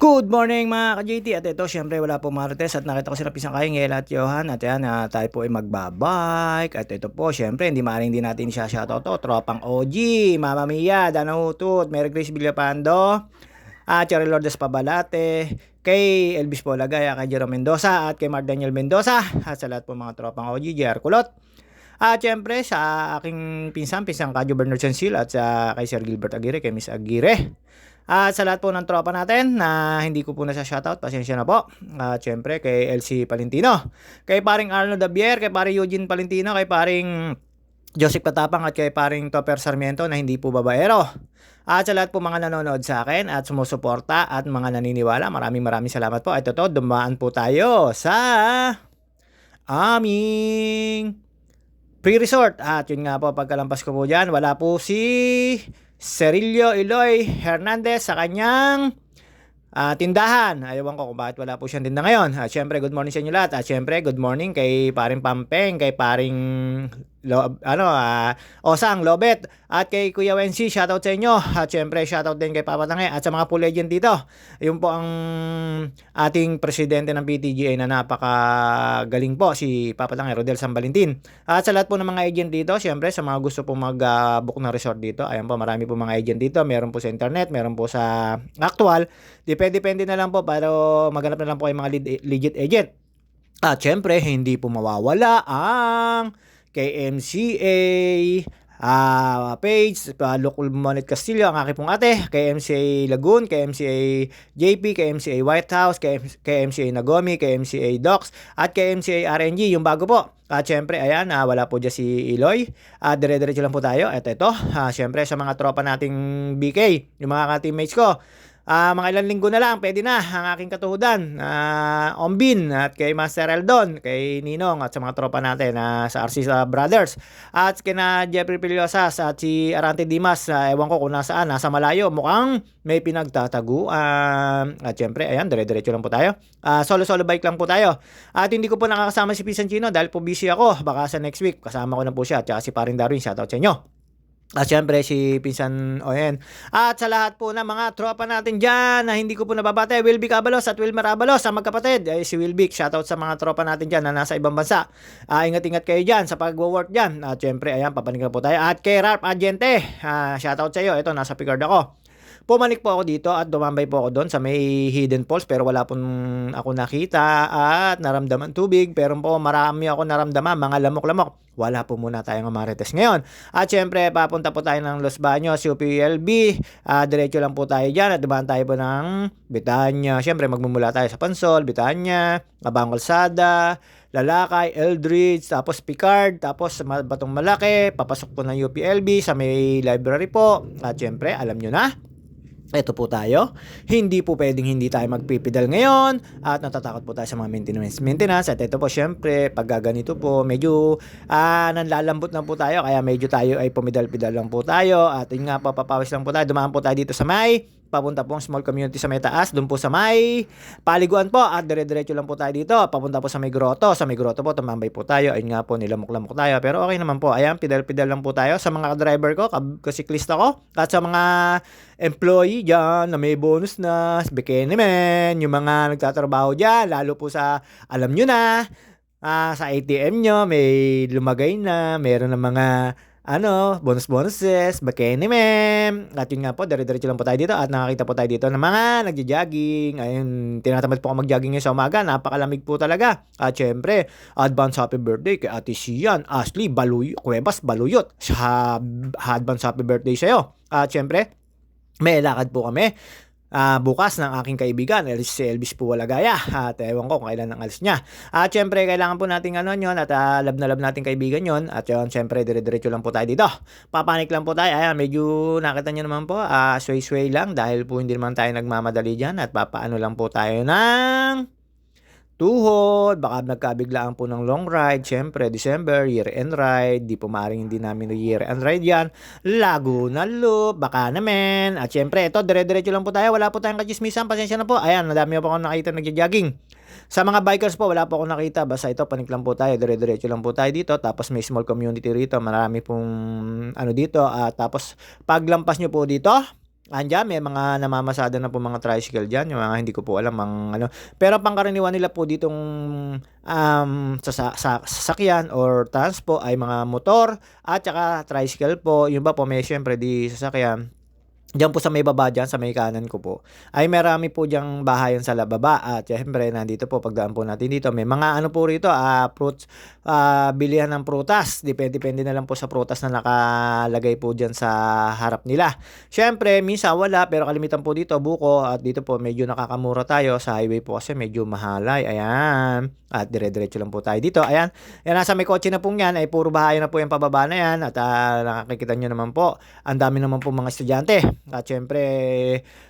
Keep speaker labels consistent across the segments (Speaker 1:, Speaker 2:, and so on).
Speaker 1: Good morning mga ka-JT at ito syempre wala po Marites at nakita ko sila Pisang Kaingel at Johan at yan tayo po ay magbabike at ito po syempre hindi maaaring din natin siya shoutout to tropang OG, Mama Mia, Danahutut, Mary Grace Villapando at Cherry Lourdes Pabalate, kay Elvis Polagaya, kay Jerome Mendoza at kay Mark Daniel Mendoza at sa lahat po mga tropang OG, JR Kulot. At syempre sa aking Pisang Kadyo Bernard Sensil at sa kay Sir Gilbert Aguirre, kay Miss Aguirre. At sa lahat po ng tropa natin na hindi ko po na shoutout, pasensya na po. At syempre kay LC Palentino, kay paring Arnold Dabier, kay paring Eugene Palentino, kay paring Joseph Patapang at kay paring Topper Sarmiento na hindi po babaero. At sa lahat po mga nanonood sa akin at sumusuporta at mga naniniwala, maraming salamat po. At ito, dumaan po tayo sa aming pre-resort. At yun nga po, pagkalampas ko po dyan, wala po si Cerilio Eloy Hernandez sa kanyang tindahan. Ayawan ko kung bakit wala po siyang tinda ngayon. At syempre, good morning sa inyo lahat. At syempre, good morning kay paring Pampeng, kay paring Osang Lobet at kay Kuya Wensi, shoutout sa inyo. At syempre shoutout din kay Papa Tange at sa mga pool agent dito. Yun po ang ating presidente ng PTGA na napakagaling po, si Papa Tange, Rodel San Valentin. At sa lahat po ng mga agent dito, syempre sa mga gusto po mag-book ng resort dito, ayan po, marami po mga agent dito. Meron po sa internet, meron po sa actual. Depende na lang po para maghanap na lang po kayo mga legit agent. At syempre, hindi po mawawala ang KMCA page, Local Monet Castillo, ang aking pong ate, KMCA Lagoon, KMCA JP, KMCA White House, KMCA Nagomi, KMCA Docs, at KMCA RNG, yung bago po. At syempre, ayan, wala po dyan si Eloy. Dire-diretso lang po tayo. At ito, syempre sa mga tropa nating BK, yung mga teammates ko, mga ilang linggo na lang, pwede na ang aking katuhudan. Ombin at kay Master Eldon, kay Ninong at sa mga tropa natin sa RC Brothers. At kina Jeffrey Piliosas at si Arante Dimas, ewan ko kung nasaan, nasa malayo. Mukhang may pinagtataguan. At syempre, ayan, dire-diretso lang po tayo. Solo bike lang po tayo. At hindi ko po nakakasama si Pisan Chino dahil po busy ako. Baka sa next week, kasama ko na po siya. At saka si Paring Darwin, shoutout sa inyo. At syempre si Pinsan Oyen. At sa lahat po ng mga tropa natin dyan na hindi ko po nababate, Wilby Cabalos at Wilmer Abalos, ang magkapatid. Si Wilby, shoutout sa mga tropa natin dyan na nasa ibang bansa. Ingat-ingat kayo dyan sa pag-work dyan. At syempre, ayan, papanig po tayo. At kay Ralph Agente, shoutout sa iyo. Ito, nasa Picard ako. Pumanik po ako dito at dumambay po ako doon sa may Hidden Falls, pero wala pong ako nakita at naramdaman tubig, pero po marami ako naramdaman mga lamok-lamok. Wala po muna tayong Marites ngayon. At syempre, papunta po tayo ng Los Baños, UPLB. Diretso lang po tayo dyan at dumaan tayo po ng Betania. Syempre, magmumula tayo sa Pansol, Betania, Abang Calzada, Lalakay, Eldridge, tapos Picard, tapos Batong Malaki, papasok po ng UPLB sa may library po. At syempre, alam nyo na, ito po tayo. Hindi po pwedeng hindi tayo magpipidal ngayon at natatakot po tayo sa mga maintenance. At ito po syempre, pag ganito po, medyo nanlalambot na po tayo. Kaya medyo tayo ay pumidal-pidal lang po tayo. At yun nga po, papawis lang po tayo. Dumaan po tayo dito sa may papunta pong small community sa may taas. Doon po sa may paliguan po. At dire-diretso lang po tayo dito. Papunta po sa may grotto. Sa may grotto po, tumambay po tayo. Ayun nga po, nilamok-lamok tayo. Pero okay naman po. Ayan, pidal-pidal lang po tayo. Sa mga driver ko, kasiklista ko, at sa mga employee dyan na may bonus na, bikini men, yung mga nagtatrabaho dyan, lalo po sa, alam nyo na, sa ATM nyo, may lumagay na, meron ng mga bonus-bonuses, bikini men. At yun nga po, dire-diretso lang po tayo dito at nakakita po tayo dito ng mga nagja-jogging. Ayun, tinatamad po ako mag-jogging ngayon sa umaga, napakalamig po talaga. At syempre, advance happy birthday kay Ate Sian, Ashley, Cuevas, Baluyot. Advance happy birthday sa'yo. At syempre, may lakad po kami bukas ng aking kaibigan, si Elvis Puwalagaya. At ewan ko kung kailan ang alis niya. At syempre, kailangan po natin yun at love na love natin kaibigan yun. At yun, syempre, dire-diretso lang po tayo dito. Papanik lang po tayo. Ayan, medyo nakita nyo naman po, sway-sway lang dahil po hindi naman tayo nagmamadali dyan. At papaano lang po tayo ng tuhod, baka nagkabiglaan po ng long ride. Siyempre, December, year-end ride. Di po maaaring hindi namin year-end ride yan. Laguna Loop, baka naman. At siyempre, ito, dire-diretso lang po tayo. Wala po tayong kachismisan. Pasensya na po. Ayan, nadami po ako nakita nagja-jogging. Sa mga bikers po, wala po ako nakita. Basta ito, panik lang po tayo. Dire-diretso lang po tayo dito. Tapos may small community rito. Marami pong dito. Tapos, paglampas nyo po dito, Andiyan may mga namamasada na po mga tricycle diyan, yung mga hindi ko po alam ang ano. Pero pangkaraniwan nila po ditong, sasakyan or transpo ay mga motor at saka tricycle po. Yung iba po may siyempre 'di sasakyan. Diyan po sa may baba diyan, sa may kanan ko po, ay marami po diyang bahayan sa baba at siyempre nandito po pagdaan po natin dito may mga ano po rito, fruits, bilihan ng prutas. Depende na lang po sa prutas na nakalagay po diyan sa harap nila. Siyempre minsan wala pero kalimitan po dito buko at dito po medyo nakakamura tayo. Sa highway po kasi medyo mahalay, ayan. At dire-diretso lang po tayo dito, ayan. Yan nasa may kotse na pong yan ay puro bahayan na po yung pababa na yan at, nakikita niyo naman po ang dami naman po mga estudyante. At siyempre,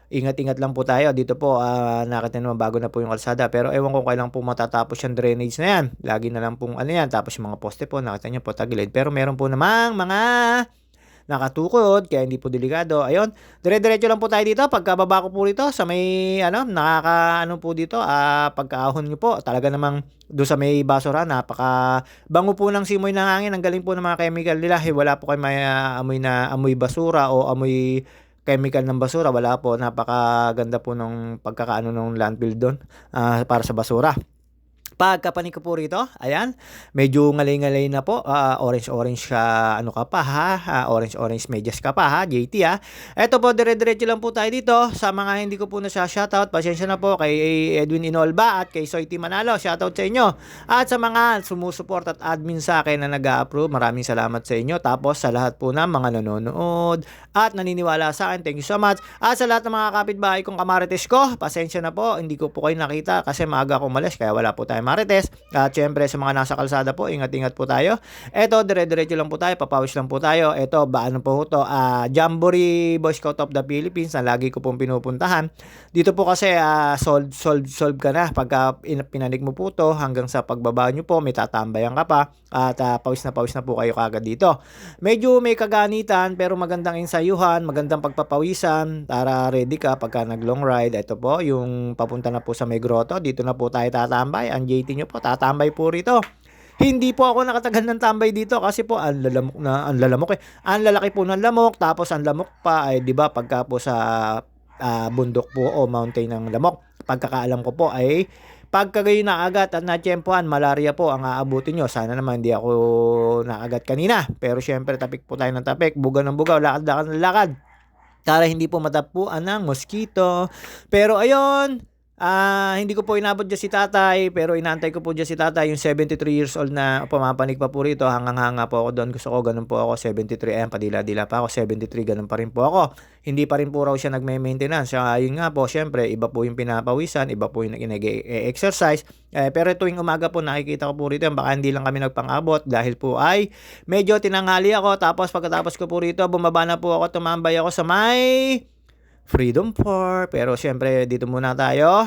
Speaker 1: ingat-ingat lang po tayo. Dito po, nakita naman bago na po yung kalsada. Pero ewan ko kailan po matatapos yung drainage na yan. Lagi na lang pong ano yan. Tapos yung mga poste po, nakita nyo po tagilid. Pero meron po namang mga nakatukod, kaya hindi po delikado. Ayun, dire-diretso lang po tayo dito. Pagkababa ko po rito sa may ano, nakakaano po dito, pagkaahon nyo po. Talaga namang doon sa may basura, napaka bango po ng simoy ng hangin. Ang galing po ng mga chemical nila. Wala po kayo may amoy na amoy basura o amoy chemical ng basura. Wala po. Napakaganda po ng pagkakaano ng landfill doon, para sa basura. Pagkapanig ko po rito, ayan, medyo ngalay-ngalay na po, orange-orange ka, ano ka pa ha, orange-orange medyas ka pa ha, JT ha. Eto po, dire-diretso lang po tayo dito. Sa mga hindi ko po shoutout, pasensya na po kay Edwin Inolba at kay Soy T. Manalo, shoutout sa inyo. At sa mga sumusuport at admin sa akin na nag-a-approve, maraming salamat sa inyo. Tapos sa lahat po ng mga nanonood at naniniwala sa akin, thank you so much. At sa lahat ng mga kapitbahay kong kamarites ko, pasensya na po, hindi ko po kayo nakita kasi maaga akong umalis, kaya wala po tayong marites. At syempre sa mga nasa kalsada po, ingat-ingat po tayo. Eto, dire-diretso lang po tayo, papawis lang po tayo. Eto, ano po ito? Jamboree Boy Scout of the Philippines na lagi ko pong pinupuntahan. Dito po kasi solve ka na pagka pinanig mo po to hanggang sa pagbaba nyo po, may tatambayan ka pa at pawis na po kayo kagad dito. Medyo may kaganitan pero magandang ensayuhan, magandang pagpapawisan para ready ka pagka nag long ride. Ito po yung papunta na po sa may grotto, dito na po tayo tatambay. Ang JT nyo po tatambay po rito. Hindi po ako nakatagal ng tambay dito kasi po ang lalamok eh. Ang lalaki po ng lamok, tapos ang lamok pa ay 'di ba pagka po sa bundok po o mountain ng lamok. Pagkakaalam ko po ay pagka kayo naagat at natsyempohan, malaria po ang aabutin nyo. Sana naman hindi ako naagat kanina. Pero syempre tapik po tayo ng tapik, buga ng buga, lakad-lakad ng lakad. Para hindi po matapuan ng mosquito. Pero ayun, hindi ko po inabot dyan si tatay, pero inaantay ko po dyan si tatay, yung 73 years old na pumapanig pa po rito, hangang-hanga po ako doon. Gusto ko, ganun po ako, 73, ayan, padila-dila pa ako, 73, ganun pa rin po ako. Hindi pa rin po raw siya nagme-maintenance. Yun nga po, syempre, iba po yung pinapawisan, iba po yung nag-exercise. Pero tuwing umaga po, nakikita ko po rito, baka hindi lang kami nagpang-abot dahil po ay medyo tinanghali ako. Tapos pagkatapos ko po rito, bumaba na po ako, tumambay ako sa may Freedom Park. Pero syempre dito muna tayo.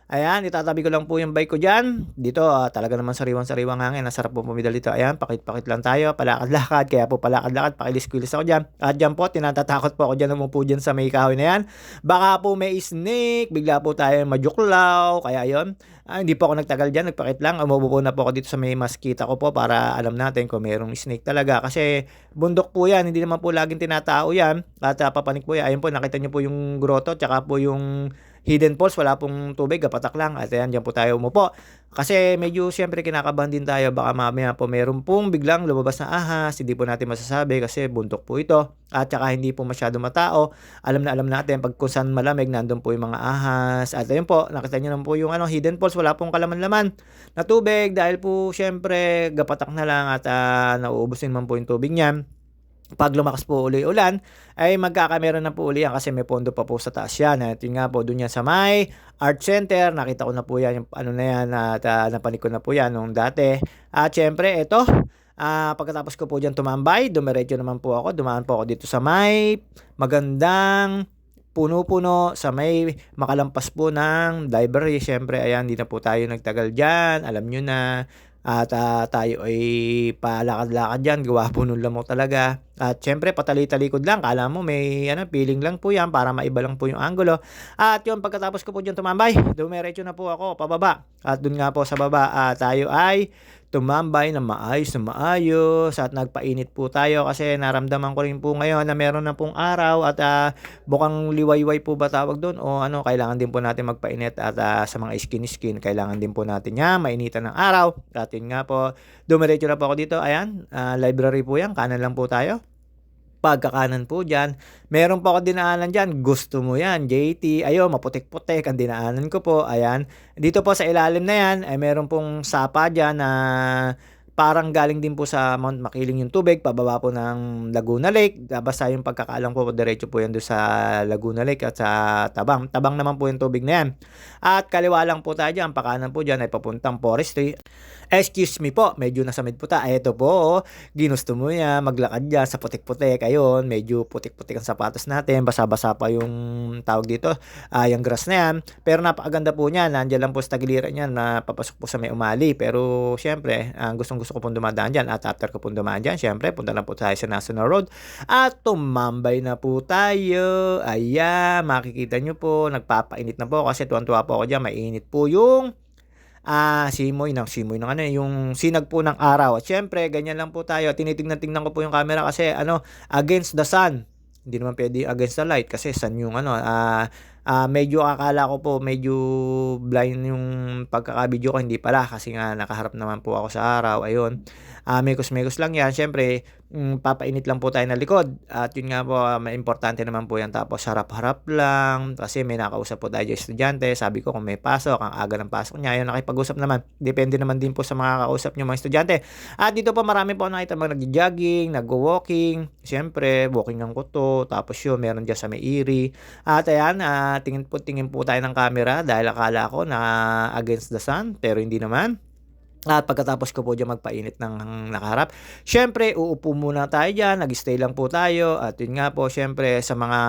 Speaker 1: Ayan, itatabi ko lang po yung bike ko dyan. Dito, talaga naman sariwang-sariwang hangin. Nasarap po pumidal dito. Ayan, pakit-pakit lang tayo. Palakad-lakad. Kaya po palakad-lakad. Pakilis-kilis ako dyan. At dyan po, tinatatakot po ako dyan. Umupo dyan sa may kahoy na yan. Baka po may snake. Bigla po tayo majuklaw. Kaya yon. Hindi po ako nagtagal dyan. Nagpakit lang. Umupo na po ako dito sa may maskita ko po para alam natin kung mayroong snake talaga. Kasi bundok po yan. Hindi naman po laging tinatao yan. At papanik po yan. Ayun po, nakita nyo po yung grotto. Tsaka po yung hidden falls, wala pong tubig, kapatak lang. At ayan, dyan po tayo umupo. Kasi medyo siyempre kinakabahan din tayo. Baka mamaya po meron pong biglang lumabas na ahas. Hindi po natin masasabi kasi bundok po ito. At saka hindi po masyado matao. Alam natin pag kung saan malamig, nandun po yung mga ahas. At ayun po, nakita nyo naman po yung hidden falls. Wala pong kalaman-laman na tubig dahil po siyempre gapatak na lang at nauubusin man po yung tubig niyan. Pag lumakas po uli ulan, ay magkakameron na po uli yan kasi may pondo pa po sa taas yan. At yun nga po, dun yan sa may Art Center, nakita ko na po yan, yung ano na yan, at napanik ko na po yan nung dati. At syempre, ito, pagkatapos ko po dyan tumambay, dumiretso naman po ako, dumaan po ako dito sa may magandang puno-puno, sa may makalampas po ng library. Syempre, ayan, di na po tayo nagtagal dyan, alam nyo na. At tayo ay palakad-lakad dyan, gawa po nung lamok talaga. At syempre patali-talikod lang, akala mo may ano, feeling lang po 'yan para maiba lang po yung anggulo. At 'yun, pagkatapos ko po diyan tumambay, dumiretso na po ako pababa. At dun nga po sa baba, tayo ay tumambay na maayos at nagpainit po tayo kasi naramdaman ko rin po ngayon na meron na pong araw at, bukang liwayway po ba tawag dun o ano, kailangan din po natin magpainit at, sa mga skin kailangan din po natin 'yan mainitan ng araw. At 'yun nga po, dumiretso na po ako dito, ayan, library po 'yan, kanan lang po tayo. Pagkakanan po diyan, meron po ako dinaanan diyan, gusto mo 'yan, JT, ayun maputik-putik ang dinaanan ko po, ayan. Dito po sa ilalim na 'yan ay meron pong sapa diyan na parang galing din po sa Mount Makiling yung tubig, pababa po ng Laguna Lake. Basta yung pagkakaalam ko, diretso po 'yan do'n sa Laguna Lake at sa Tabang. Tabang naman po yung tubig na 'yan. At kaliwa lang po tayo diyan, pakanan po diyan ay papuntang Forestry. Excuse me po, medyo nasamid po tayo. Eto po, oh, ginusto mo 'yan, maglakad diyan sa putik-putik. Ayun, medyo putik-putik ang sapatos natin, basa-basa pa yung tawag dito, yung grass na 'yan. Pero napakaganda po niyan, nandiyan lang po sa tagiliran niyan, papasok po sa may umali. Pero siyempre, ang gustong-gusto ko pong dumadaan diyan at after ko pong dumaan diyan, siyempre punta lang po tayo sa National Road at tumambay na po tayo. Ayan, makikita niyo po, nagpapainit na po kasi tuwang-tuwa po ako diyan, mainit po yung simoy ng ano, yung sinag po ng araw. At siyempre ganyan lang po tayo, tinitingnan-tingnan ko po yung camera kasi ano, against the sun. Hindi naman puwede against the light kasi sun yung ano, medyo akala ko po medyo blind yung pagkaka-video ko, hindi pala kasi nga nakaharap naman po ako sa araw, ayun. Mekos-mekos lang 'yan, siyempre, papainit lang po tayo ng likod at yun nga po, importante naman po 'yan. Tapos harap-harap lang kasi may nakausap po tayo estudyante, sabi ko kung may pasok, ang aga ng pasok niya, ayun nakipag-usap naman. Depende naman din po sa mga kakausap niyong mga estudyante. At dito po marami po akong nakitang mga nagjo-jogging, nagwo-walking, siyempre walking-an ko 'to, tapos yun meron diyan sa may Erie. At ayan, tingin po tayo ng camera dahil akala ko na against the sun, pero hindi naman. At pagkatapos ko po diyan magpainit ng nakaharap, siyempre uupo muna tayo diyan, nag-stay lang po tayo at yun nga po siyempre sa mga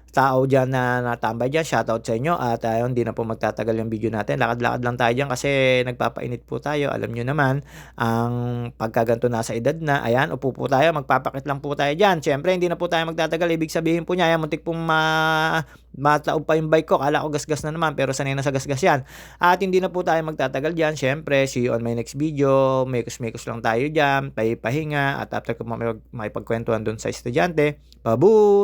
Speaker 1: tao diyan na natambay diyan, shoutout sa inyo at hindi na po magtatagal yung video natin. Lakad-lakad lang tayo diyan kasi nagpapainit po tayo. Alam niyo naman, ang pagka ganito nasa edad na, ayan, upo po tayo, magpapakit lang po tayo diyan. Siyempre hindi na po tayo magtatagal, ibig sabihin po niya, ayan, muntik pong mataob pa yung bike ko. Akala ko gasgas na naman pero sanay na sa gasgas yan. At hindi na po tayo magtatagal diyan. Siyempre, see you on my next video. Mekos-mekos lang tayo diyan, pahinga at after ko makipagkwentuhan doon sa estudyante. Babu!